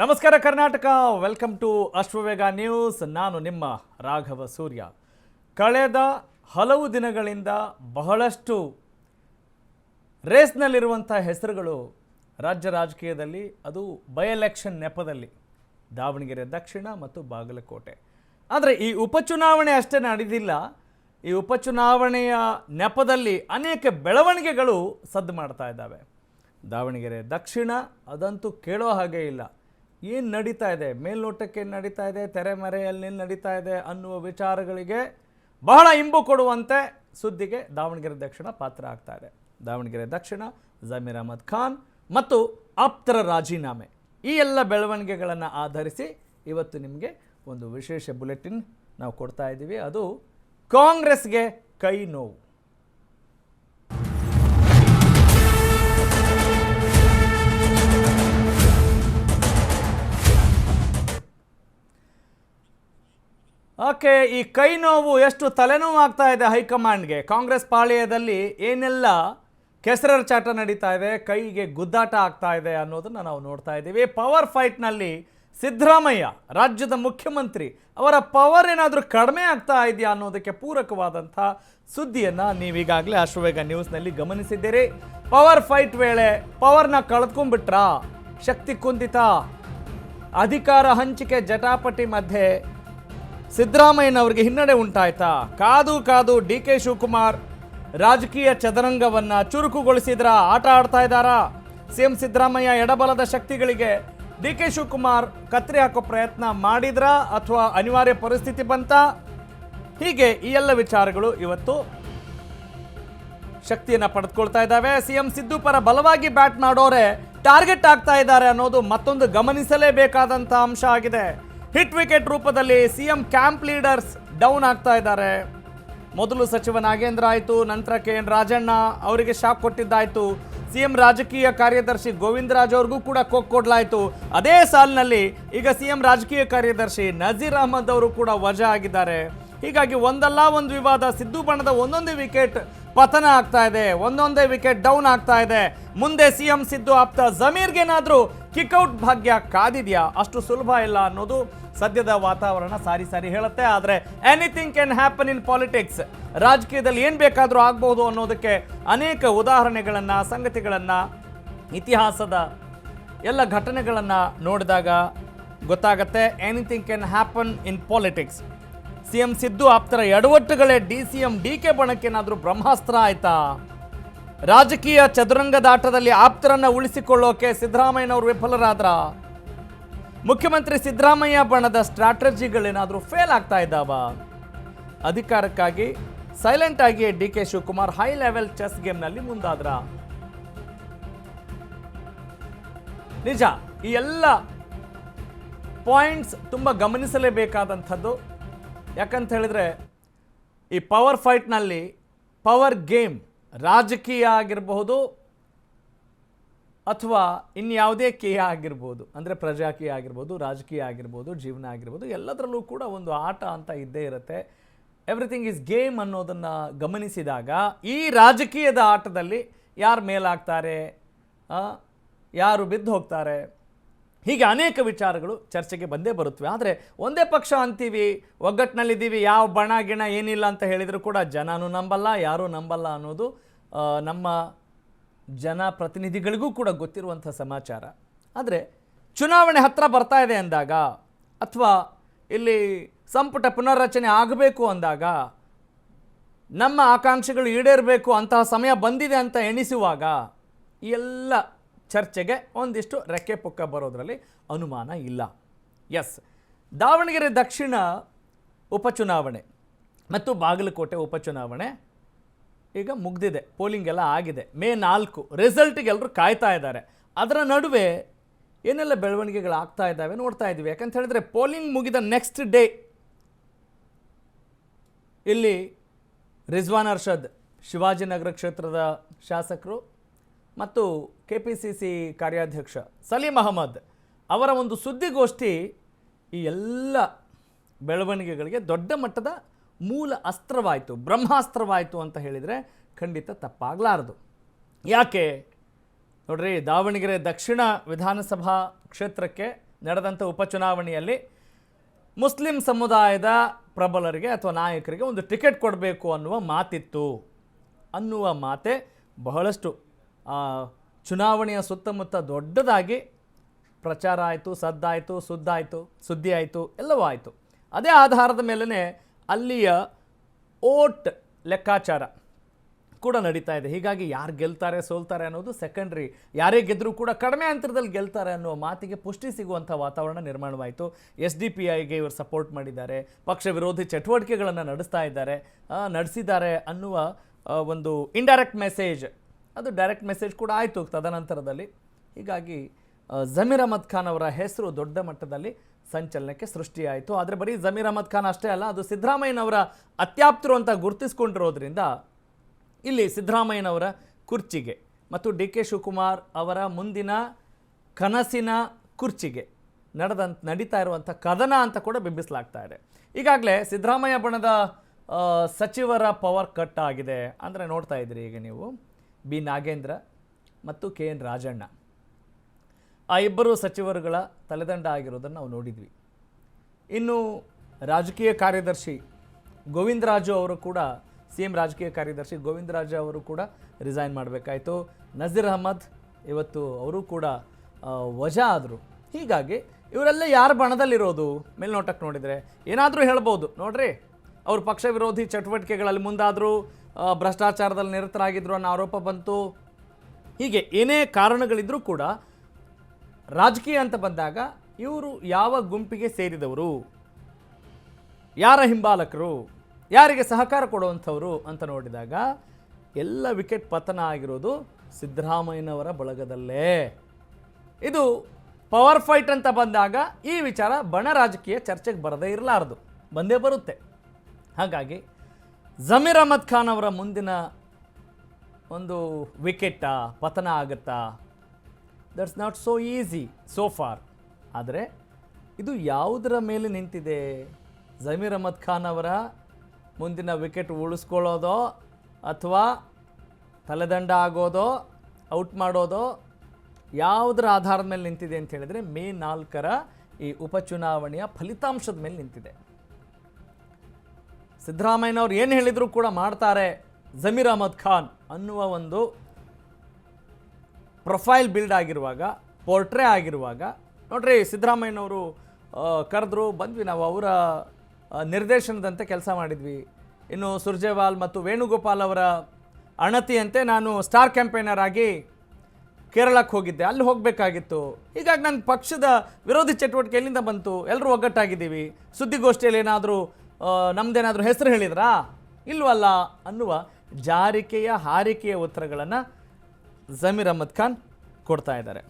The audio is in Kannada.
ನಮಸ್ಕಾರ Karnataka, welcome to Ashwavega news. ನಾನು ನಿಮ್ಮ ರಾಘವ ಸೂರ್ಯ. ಕಳೆದ ಹಲವು ದಿನಗಳಿಂದ ಬಹಳಷ್ಟು ರೇಸ್ನಲ್ಲಿರುವಂಥ ಹೆಸರುಗಳು ರಾಜ್ಯ ರಾಜಕೀಯದಲ್ಲಿ, ಅದು ಬೈ ಎಲೆಕ್ಷನ್ ನೆಪದಲ್ಲಿ ದಾವಣಗೆರೆ ದಕ್ಷಿಣ ಮತ್ತು ಬಾಗಲಕೋಟೆ. ಆದರೆ ಈ ಉಪಚುನಾವಣೆ ಅಷ್ಟೇ ನಡೆದಿಲ್ಲ. ಈ ಉಪಚುನಾವಣೆಯ ನೆಪದಲ್ಲಿ ಅನೇಕ ಬೆಳವಣಿಗೆಗಳು ಸದ್ದು ಮಾಡ್ತಾ ಇದ್ದಾವೆ. ದಾವಣಗೆರೆ ದಕ್ಷಿಣ ಅದಂತೂ ಕೇಳೋ ಹಾಗೆ ಇಲ್ಲ. ಏನು ನಡೀತಾ ಇದೆ, ಮೇಲ್ನೋಟಕ್ಕೆ ನಡೀತಾ ಇದೆ, ತೆರೆಮರೆಯಲ್ಲಿ ನಡೀತಾ ಇದೆ ಅನ್ನುವ ವಿಚಾರಗಳಿಗೆ ಬಹಳ ಇಂಬು ಕೊಡುವಂತೆ ಸುದ್ದಿಗೆ ದಾವಣಗೆರೆ ದಕ್ಷಿಣ ಪಾತ್ರ ಆಗ್ತಾ ಇದೆ. ದಾವಣಗೆರೆ ದಕ್ಷಿಣ ಜಮೀರ್ ಅಹಮದ್ ಖಾನ್ ಮತ್ತು ಆಪ್ತರ ರಾಜೀನಾಮೆ, ಈ ಎಲ್ಲ ಬೆಳವಣಿಗೆಗಳನ್ನು ಆಧರಿಸಿ ಇವತ್ತು ನಿಮಗೆ ಒಂದು ವಿಶೇಷ ಬುಲೆಟಿನ್ ನಾವು ಕೊಡ್ತಾ ಇದ್ದೀವಿ. ಅದು ಕಾಂಗ್ರೆಸ್ಗೆ ಕೈ ನೋವು. ಓಕೆ, ಈ ಕೈ ನೋವು ಎಷ್ಟು ತಲೆನೋವು ಆಗ್ತಾ ಇದೆ ಹೈಕಮಾಂಡ್ಗೆ. ಕಾಂಗ್ರೆಸ್ ಪಾಳ್ಯದಲ್ಲಿ ಏನೆಲ್ಲ ಕೆಸರರ ಚಾಟ ನಡೀತಾ ಇದೆ, ಕೈಗೆ ಗುದ್ದಾಟ ಆಗ್ತಾ ಇದೆ ಅನ್ನೋದನ್ನು ನಾವು ನೋಡ್ತಾ ಇದ್ದೀವಿ. ಪವರ್ ಫೈಟ್ನಲ್ಲಿ ಸಿದ್ದರಾಮಯ್ಯ ರಾಜ್ಯದ ಮುಖ್ಯಮಂತ್ರಿ, ಅವರ ಪವರ್ ಏನಾದರೂ ಕಡಿಮೆ ಆಗ್ತಾ ಇದೆಯಾ ಅನ್ನೋದಕ್ಕೆ ಪೂರಕವಾದಂಥ ಸುದ್ದಿಯನ್ನು ನೀವೀಗಾಗಲೇ ಅಶ್ವವೇಗ ನ್ಯೂಸ್ನಲ್ಲಿ ಗಮನಿಸಿದ್ದೀರಿ. ಪವರ್ ಫೈಟ್ ವೇಳೆ ಪವರ್ನ ಕಳೆದುಕೊಂಡ್ಬಿಟ್ರಾ, ಶಕ್ತಿ ಕುಂದಿತ, ಅಧಿಕಾರ ಹಂಚಿಕೆ ಜಟಾಪಟಿ ಮಧ್ಯೆ ಸಿದ್ದರಾಮಯ್ಯನವರಿಗೆ ಹಿನ್ನಡೆ ಉಂಟಾಯ್ತಾ? ಕಾದು ಕಾದು ಡಿ ಕೆ ಶಿವಕುಮಾರ್ ರಾಜಕೀಯ ಚದರಂಗವನ್ನು ಚುರುಕುಗೊಳಿಸಿದ್ರ, ಆಟ ಆಡ್ತಾ ಇದ್ದಾರಾ? ಸಿಎಂ ಸಿದ್ದರಾಮಯ್ಯ ಎಡಬಲದ ಶಕ್ತಿಗಳಿಗೆ ಡಿ ಕೆ ಶಿವಕುಮಾರ್ ಕತ್ತರಿ ಹಾಕೋ ಪ್ರಯತ್ನ ಮಾಡಿದ್ರ ಅಥವಾ ಅನಿವಾರ್ಯ ಪರಿಸ್ಥಿತಿ ಬಂತ? ಹೀಗೆ ಈ ಎಲ್ಲ ವಿಚಾರಗಳು ಇವತ್ತು ಶಕ್ತಿಯನ್ನು ಪಡೆದುಕೊಳ್ತಾ ಇದ್ದಾವೆ. ಸಿಎಂ ಸಿದ್ದು ಪರ ಬಲವಾಗಿ ಬ್ಯಾಟ್ ಮಾಡೋರೆ ಟಾರ್ಗೆಟ್ ಆಗ್ತಾ ಇದ್ದಾರೆ ಅನ್ನೋದು ಮತ್ತೊಂದು ಗಮನಿಸಲೇಬೇಕಾದಂಥ ಅಂಶ ಆಗಿದೆ. ಹಿಟ್ ವಿಕೆಟ್ ರೂಪದಲ್ಲಿ ಸಿಎಂ ಕ್ಯಾಂಪ್ ಲೀಡರ್ಸ್ ಡೌನ್ ಆಗ್ತಾ ಇದ್ದಾರೆ. ಮೊದಲು ಸಚಿವ ನಾಗೇಂದ್ರ ಆಯಿತು, ನಂತರ KN ರಾಜಣ್ಣ ಅವರಿಗೆ ಶಾಕ್ ಕೊಟ್ಟಿದ್ದಾಯಿತು. ಸಿಎಂ ರಾಜಕೀಯ ಕಾರ್ಯದರ್ಶಿ ಗೋವಿಂದರಾಜ್ ಅವ್ರಿಗೂ ಕೂಡ ಕೊಡಲಾಯಿತು. ಅದೇ ಸಾಲಿನಲ್ಲಿ ಈಗ ಸಿಎಂ ರಾಜಕೀಯ ಕಾರ್ಯದರ್ಶಿ ನಜೀರ್ ಅಹಮದ್ ಅವರು ಕೂಡ ವಜಾ ಆಗಿದ್ದಾರೆ. ಹೀಗಾಗಿ ಒಂದಲ್ಲ ಒಂದು ವಿವಾದ, ಸಿದ್ದು ಬಣದ ಒಂದೊಂದೇ ವಿಕೆಟ್ ಪತನ ಆಗ್ತಾ ಇದೆ, ಒಂದೊಂದೇ ವಿಕೆಟ್ ಡೌನ್ ಆಗ್ತಾ ಇದೆ. ಮುಂದೆ ಸಿಎಂ ಸಿದ್ದು ಆಪ್ತ ಜಮೀರ್ಗೇನಾದರೂ ಕಿಕ್ಔಟ್ ಭಾಗ್ಯ ಕಾದಿದೆಯಾ? ಅಷ್ಟು ಸುಲಭ ಇಲ್ಲ ಅನ್ನೋದು ಸದ್ಯದ ವಾತಾವರಣ ಸಾರಿ ಸಾರಿ ಹೇಳುತ್ತೆ. ಆದರೆ anything can happen in politics. ರಾಜಕೀಯದಲ್ಲಿ ಏನು ಬೇಕಾದರೂ ಆಗ್ಬೋದು ಅನ್ನೋದಕ್ಕೆ ಅನೇಕ ಉದಾಹರಣೆಗಳನ್ನು, ಸಂಗತಿಗಳನ್ನು, ಇತಿಹಾಸದ ಎಲ್ಲ ಘಟನೆಗಳನ್ನು ನೋಡಿದಾಗ ಗೊತ್ತಾಗತ್ತೆ. Anything can happen in politics. CM Siddu ಆಪ್ತರ ಎಡವಟ್ಟುಗಳೇ ಸಿಎಂ DK ಬಣಕ್ಕೇನಾದರೂ ಬ್ರಹ್ಮಾಸ್ತ್ರ ಆಯ್ತಾ? ರಾಜಕೀಯ ಚದುರಂಗದಾಟದಲ್ಲಿ ಆಪ್ತರನ್ನ ಉಳಿಸಿಕೊಳ್ಳೋಕೆ ಸಿದ್ದರಾಮಯ್ಯನವರು ವಿಫಲರಾದ್ರ? ಮುಖ್ಯಮಂತ್ರಿ ಸಿದ್ದರಾಮಯ್ಯ ಬಣದ ಸ್ಟ್ರಾಟಜಿಗಳೇನಾದರೂ ಫೇಲ್ ಆಗ್ತಾ ಇದ್ದಾವ? ಅಧಿಕಾರಕ್ಕಾಗಿ ಸೈಲೆಂಟ್ ಆಗಿ DK Shivakumar high level chess ಗೇಮ್ನಲ್ಲಿ ಮುಂದಾದ್ರ? ನಿಜ, ಈ ಎಲ್ಲ ಪಾಯಿಂಟ್ಸ್ ತುಂಬ ಗಮನಿಸಲೇಬೇಕಾದಂಥದ್ದು. ಯಾಕಂತ ಹೇಳಿದ್ರೆ ಈ ಪವರ್ ಫೈಟ್ನಲ್ಲಿ ಪವರ್ ಗೇಮ್, ರಾಜಕೀಯ ಆಗಿರಬಹುದು ಅಥವಾ ಇನ್ಯಾವುದೇ ಕೇಯ ಆಗಿರ್ಬೋದು, ಅಂದರೆ ಪ್ರಜಾಕೀಯ ಆಗಿರ್ಬೋದು, ರಾಜಕೀಯ ಆಗಿರ್ಬೋದು, ಜೀವನ ಆಗಿರ್ಬೋದು, ಎಲ್ಲದರಲ್ಲೂ ಕೂಡ ಒಂದು ಆಟ ಅಂತ ಇದ್ದೇ ಇರುತ್ತೆ. ಎವ್ರಿಥಿಂಗ್ ಈಸ್ ಗೇಮ್ ಅನ್ನೋದನ್ನು ಗಮನಿಸಿದಾಗ ಈ ರಾಜಕೀಯದ ಆಟದಲ್ಲಿ ಯಾರು ಮೇಲಾಗ್ತಾರೆ, ಯಾರು ಬಿದ್ದು ಹೋಗ್ತಾರೆ, ಹೀಗೆ ಅನೇಕ ವಿಚಾರಗಳು ಚರ್ಚೆಗೆ ಬಂದೇ ಬರುತ್ತವೆ. ಆದರೆ ಒಂದೇ ಪಕ್ಷ ಅಂತೀವಿ, ಒಗ್ಗಟ್ಟಿನಲ್ಲಿದ್ದೀವಿ, ಯಾವ ಬಣ ಗಿಣ ಏನಿಲ್ಲ ಅಂತ ಹೇಳಿದರೂ ಕೂಡ ಜನನೂ ನಂಬಲ್ಲ, ಯಾರೂ ನಂಬಲ್ಲ ಅನ್ನೋದು ನಮ್ಮ ಜನಪ್ರತಿನಿಧಿಗಳಿಗೂ ಕೂಡ ಗೊತ್ತಿರುವಂಥ ಸಮಾಚಾರ. ಆದರೆ ಚುನಾವಣೆ ಹತ್ತಿರ ಬರ್ತಾ ಇದೆ ಅಂದಾಗ, ಅಥವಾ ಇಲ್ಲಿ ಸಂಪುಟ ಪುನರ್ರಚನೆ ಆಗಬೇಕು ಅಂದಾಗ, ನಮ್ಮ ಆಕಾಂಕ್ಷೆಗಳು ಈಡೇರಬೇಕು ಅಂತಹ ಸಮಯ ಬಂದಿದೆ ಅಂತ ಎಣಿಸುವಾಗ ಈ ಎಲ್ಲ ಚರ್ಚೆಗೆ ಒಂದಿಷ್ಟು ರೆಕ್ಕೆ ಪುಕ್ಕ ಬರೋದರಲ್ಲಿ ಅನುಮಾನ ಇಲ್ಲ. ಎಸ್, ದಾವಣಗೆರೆ ದಕ್ಷಿಣ ಉಪಚುನಾವಣೆ ಮತ್ತು ಬಾಗಲಕೋಟೆ ಉಪಚುನಾವಣೆ ಈಗ ಮುಗ್ದಿದೆ, ಪೋಲಿಂಗ್ ಎಲ್ಲ ಆಗಿದೆ. ಮೇ 4 ರಿಸಲ್ಟಿಗೆ ಎಲ್ಲರೂ ಕಾಯ್ತಾ ಇದ್ದಾರೆ. ಅದರ ನಡುವೆ ಏನೆಲ್ಲ ಬೆಳವಣಿಗೆಗಳಾಗ್ತಾ ಇದ್ದಾವೆ ನೋಡ್ತಾ ಇದ್ದೀವಿ. ಯಾಕಂತ ಹೇಳಿದ್ರೆ ಪೋಲಿಂಗ್ ಮುಗಿದ ನೆಕ್ಸ್ಟ್ ಡೇ ಇಲ್ಲಿ ರಿಜ್ವಾನ್ ಅರ್ಷದ್ ಶಿವಾಜಿನಗರ ಕ್ಷೇತ್ರದ ಶಾಸಕರು ಮತ್ತು KPCC ಕಾರ್ಯಾಧ್ಯಕ್ಷ ಸಲೀಂ ಅಹಮದ್ ಅವರ ಒಂದು ಸುದ್ದಿಗೋಷ್ಠಿ ಈ ಎಲ್ಲ ಬೆಳವಣಿಗೆಗಳಿಗೆ ದೊಡ್ಡ ಮಟ್ಟದ ಮೂಲ ಅಸ್ತ್ರವಾಯಿತು, ಬ್ರಹ್ಮಾಸ್ತ್ರವಾಯಿತು ಅಂತ ಹೇಳಿದರೆ ಖಂಡಿತ ತಪ್ಪಾಗಲಾರದು. ಯಾಕೆ ನೋಡ್ರಿ, ದಾವಣಗೆರೆ ದಕ್ಷಿಣ ವಿಧಾನಸಭಾ ಕ್ಷೇತ್ರಕ್ಕೆ ನಡೆದಂಥ ಉಪಚುನಾವಣೆಯಲ್ಲಿ ಮುಸ್ಲಿಂ ಸಮುದಾಯದ ಪ್ರಬಲರಿಗೆ ಅಥವಾ ನಾಯಕರಿಗೆ ಒಂದು ಟಿಕೆಟ್ ಕೊಡಬೇಕು ಅನ್ನುವ ಮಾತಿತ್ತು ಅನ್ನುವ ಮಾತೆ ಬಹಳಷ್ಟು ಚುನಾವಣೆಯ ಸುತ್ತಮುತ್ತ ದೊಡ್ಡದಾಗಿ ಪ್ರಚಾರ ಆಯಿತು, ಸದ್ದಾಯಿತು, ಸುದ್ದಿ ಆಯಿತು, ಎಲ್ಲವೂ ಆಯಿತು. ಅದೇ ಆಧಾರದ ಮೇಲೇ ಅಲ್ಲಿಯ ಓಟ್ ಲೆಕ್ಕಾಚಾರ ಕೂಡ ನಡೀತಾ ಇದೆ. ಹೀಗಾಗಿ ಯಾರು ಗೆಲ್ತಾರೆ ಸೋಲ್ತಾರೆ ಅನ್ನೋದು ಸೆಕೆಂಡ್ರಿ, ಯಾರೇ ಗೆದ್ದರೂ ಕೂಡ ಕಡಿಮೆ ಅಂತರದಲ್ಲಿ ಗೆಲ್ತಾರೆ ಅನ್ನೋ ಮಾತಿಗೆ ಪುಷ್ಟಿ ಸಿಗುವಂಥ ವಾತಾವರಣ ನಿರ್ಮಾಣವಾಯಿತು. SDPIಗೆ ಇವರು ಸಪೋರ್ಟ್ ಮಾಡಿದ್ದಾರೆ, ಪಕ್ಷ ವಿರೋಧಿ ಚಟುವಟಿಕೆಗಳನ್ನು ನಡೆಸಿದ್ದಾರೆ ಅನ್ನುವ ಒಂದು ಇಂಡೈರೆಕ್ಟ್ ಮೆಸೇಜ್, ಅದು ಡೈರೆಕ್ಟ್ ಮೆಸೇಜ್ ಕೂಡ ಆಯಿತು ತದನಂತರದಲ್ಲಿ. ಹೀಗಾಗಿ ಜಮೀರ್ ಅಹ್ಮದ್ ಖಾನ್ ಅವರ ಹೆಸರು ದೊಡ್ಡ ಮಟ್ಟದಲ್ಲಿ ಸಂಚಲನಕ್ಕೆ ಸೃಷ್ಟಿಯಾಯಿತು. ಆದರೆ ಬರೀ ಜಮೀರ್ ಅಹ್ಮದ್ ಖಾನ್ ಅಷ್ಟೇ ಅಲ್ಲ, ಅದು ಸಿದ್ದರಾಮಯ್ಯನವರ ಅತ್ಯಾಪ್ತರು ಅಂತ ಗುರುತಿಸ್ಕೊಂಡಿರೋದ್ರಿಂದ ಇಲ್ಲಿ ಸಿದ್ದರಾಮಯ್ಯನವರ ಕುರ್ಚಿಗೆ ಮತ್ತು DK ಶಿವಕುಮಾರ್ ಅವರ ಮುಂದಿನ ಕನಸಿನ ಕುರ್ಚಿಗೆ ನಡೀತಾ ಇರುವಂಥ ಕದನ ಅಂತ ಕೂಡ ಬಿಂಬಿಸಲಾಗ್ತಾ ಇದೆ. ಈಗಾಗಲೇ ಸಿದ್ದರಾಮಯ್ಯ ಬಣದ ಸಚಿವರ ಪವರ್ ಕಟ್ ಆಗಿದೆ. ಅಂದರೆ ನೋಡ್ತಾ ಇದ್ದೀರಿ ಈಗ ನೀವು, ಬಿ ನಾಗೇಂದ್ರ ಮತ್ತು KN ರಾಜಣ್ಣ, ಆ ಇಬ್ಬರು ಸಚಿವರುಗಳ ತಲೆದಂಡ ಆಗಿರೋದನ್ನು ನಾವು ನೋಡಿದ್ವಿ. ಇನ್ನು ರಾಜಕೀಯ ಕಾರ್ಯದರ್ಶಿ ಗೋವಿಂದರಾಜು ಅವರು ಕೂಡ, CM ರಾಜಕೀಯ ಕಾರ್ಯದರ್ಶಿ ಗೋವಿಂದರಾಜು ಅವರು ಕೂಡ ರಿಸೈನ್ ಮಾಡಬೇಕಾಯಿತು. ನಜೀರ್ ಅಹ್ಮದ್ ಇವತ್ತು ಅವರು ಕೂಡ ವಜಾ ಆದರು. ಹೀಗಾಗಿ ಇವರೆಲ್ಲ ಯಾರ ಬಣದಲ್ಲಿರೋದು ಮೇಲ್ನೋಟಕ್ಕೆ ನೋಡಿದರೆ ಏನಾದರೂ ಹೇಳ್ಬೋದು, ನೋಡ್ರಿ ಅವರು ಪಕ್ಷ ವಿರೋಧಿ ಚಟುವಟಿಕೆಗಳಲ್ಲಿ ಮುಂದಾದರೂ, ಭ್ರಷ್ಟಾಚಾರದಲ್ಲಿ ನಿರತರಾಗಿದ್ರು ಅನ್ನೋ ಆರೋಪ ಬಂತು. ಹೀಗೆ ಏನೇ ಕಾರಣಗಳಿದ್ರೂ ಕೂಡ ರಾಜಕೀಯ ಅಂತ ಬಂದಾಗ ಇವರು ಯಾವ ಗುಂಪಿಗೆ ಸೇರಿದವರು, ಯಾರ ಹಿಂಬಾಲಕರು, ಯಾರಿಗೆ ಸಹಕಾರ ಕೊಡುವಂಥವರು ಅಂತ ನೋಡಿದಾಗ ಎಲ್ಲ ವಿಕೆಟ್ ಪತನ ಆಗಿರೋದು ಸಿದ್ದರಾಮಯ್ಯನವರ ಬಳಗದಲ್ಲೇ. ಇದು ಪವರ್ ಫೈಟ್ ಅಂತ ಬಂದಾಗ ಈ ವಿಚಾರ ಬಣ ರಾಜಕೀಯ ಚರ್ಚೆಗೆ ಬರದೇ ಇರಲಾರದು, ಬಂದೇ ಬರುತ್ತೆ. ಹಾಗಾಗಿ ಜಮೀರ್ ಅಹ್ಮದ್ ಖಾನ್ ಅವರ ಮುಂದಿನ ಒಂದು ವಿಕೆಟಾ ಪತನ ಆಗುತ್ತಾ, that's not so easy so for. ಆದರೆ ಇದು ಯಾವುದರ ಮೇಲೆ ನಿಂತಿದೆ? ಜಮೀರ್ ಅಹ್ಮದ್ ಖಾನ್ ಅವರ ಮುಂದಿನ ವಿಕೆಟ್ ಉಳಿಸ್ಕೊಳ್ಳೋದೋ ಅಥವಾ ತಲೆದಂಡ ಆಗೋದೋ, ಔಟ್ ಮಾಡೋದೋ, ಯಾವುದರ ಆಧಾರದ ಮೇಲೆ ನಿಂತಿದೆ ಅಂತ ಹೇಳಿದರೆ ಮೇ 4ರ ಈ ಉಪಚುನಾವಣೆಯ ಫಲಿತಾಂಶದ ಮೇಲೆ ನಿಂತಿದೆ. ಸಿದ್ದರಾಮಯ್ಯನವ್ರು ಏನು ಹೇಳಿದರೂ ಕೂಡ ಮಾಡ್ತಾರೆ ಜಮೀರ್ ಅಹ್ಮದ್ ಖಾನ್ ಅನ್ನುವ ಒಂದು ಪ್ರೊಫೈಲ್ ಬಿಲ್ಡ್ ಆಗಿರುವಾಗ, ಪೋರ್ಟ್ರೇ ಆಗಿರುವಾಗ, ನೋಡ್ರಿ ಸಿದ್ದರಾಮಯ್ಯನವರು ಕರೆದ್ರು, ಬಂದ್ವಿ, ನಾವು ಅವರ ನಿರ್ದೇಶನದಂತೆ ಕೆಲಸ ಮಾಡಿದ್ವಿ. ಇನ್ನು ಸುರ್ಜೇವಾಲ್ ಮತ್ತು ವೇಣುಗೋಪಾಲ್ ಅವರ ಅಣತಿಯಂತೆ ನಾನು ಸ್ಟಾರ್ ಕ್ಯಾಂಪೇನರ್ ಆಗಿ ಕೇರಳಕ್ಕೆ ಹೋಗಿದ್ದೆ, ಅಲ್ಲಿ ಹೋಗಬೇಕಾಗಿತ್ತು. ಹೀಗಾಗಿ ನನ್ನ ಪಕ್ಷದ ವಿರೋಧಿ ಚಟುವಟಿಕೆ ಎಲ್ಲಿಂದ ಬಂತು? ಎಲ್ಲರೂ ಒಗ್ಗಟ್ಟಾಗಿದ್ದೀವಿ, ಸುದ್ದಿಗೋಷ್ಠಿಯಲ್ಲಿ ಏನಾದರೂ ನಮ್ಮದೇನಾದರೂ ಹೆಸರು ಹೇಳಿದ್ರಾ? ಇಲ್ವಲ್ಲ ಅನ್ನುವ ಹಾರಿಕೆಯ ಉತ್ತರಗಳನ್ನು ಜಮೀರ್ ಅಹ್ಮದ್ ಖಾನ್ ಕೊಡ್ತಾ ಇದ್ದಾರೆ.